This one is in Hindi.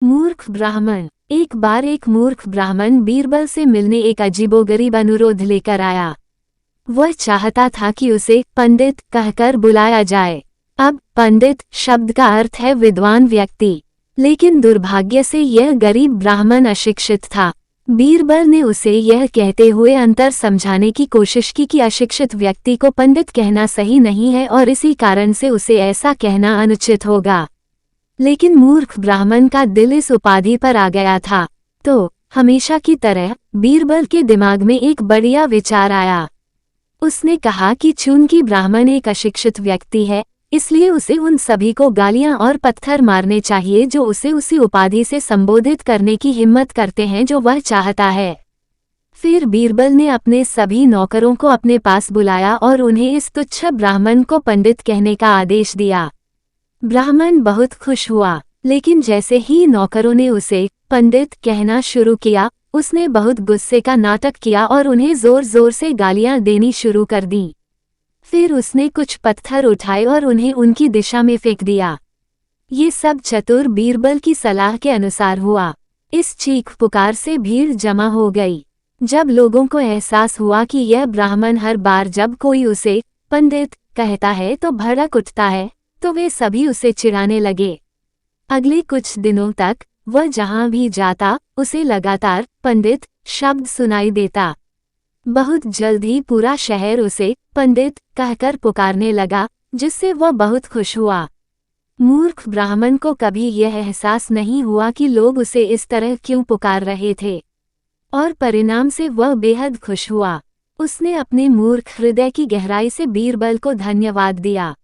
मूर्ख ब्राह्मण। एक बार एक मूर्ख ब्राह्मण बीरबल से मिलने एक अजीबोगरीब अनुरोध लेकर आया। वह चाहता था कि उसे पंडित कहकर बुलाया जाए। अब पंडित शब्द का अर्थ है विद्वान व्यक्ति, लेकिन दुर्भाग्य से यह गरीब ब्राह्मण अशिक्षित था। बीरबल ने उसे यह कहते हुए अंतर समझाने की कोशिश की कि अशिक्षित व्यक्ति को पंडित कहना सही नहीं है और इसी कारण से उसे ऐसा कहना अनुचित होगा। लेकिन मूर्ख ब्राह्मण का दिल इस उपाधि पर आ गया था। तो हमेशा की तरह बीरबल के दिमाग में एक बढ़िया विचार आया। उसने कहा कि चूंकि ब्राह्मण एक अशिक्षित व्यक्ति है, इसलिए उसे उन सभी को गालियां और पत्थर मारने चाहिए जो उसे उसी उपाधि से संबोधित करने की हिम्मत करते हैं जो वह चाहता है। फिर बीरबल ने अपने सभी नौकरों को अपने पास बुलाया और उन्हें इस तुच्छ ब्राह्मण को पंडित कहने का आदेश दिया। ब्राह्मण बहुत खुश हुआ, लेकिन जैसे ही नौकरों ने उसे पंडित कहना शुरू किया, उसने बहुत गुस्से का नाटक किया और उन्हें जोर जोर से गालियां देनी शुरू कर दी। फिर उसने कुछ पत्थर उठाए और उन्हें उनकी दिशा में फेंक दिया। ये सब चतुर बीरबल की सलाह के अनुसार हुआ। इस चीख पुकार से भीड़ जमा हो गई। जब लोगों को एहसास हुआ कि यह ब्राह्मण हर बार जब कोई उसे पंडित कहता है तो भड़क उठता है, तो वे सभी उसे चिढ़ाने लगे। अगले कुछ दिनों तक वह जहां भी जाता, उसे लगातार पंडित शब्द सुनाई देता। बहुत जल्द ही पूरा शहर उसे पंडित कहकर पुकारने लगा, जिससे वह बहुत खुश हुआ। मूर्ख ब्राह्मण को कभी यह एहसास नहीं हुआ कि लोग उसे इस तरह क्यों पुकार रहे थे, और परिणाम से वह बेहद खुश हुआ। उसने अपने मूर्ख हृदय की गहराई से बीरबल को धन्यवाद दिया।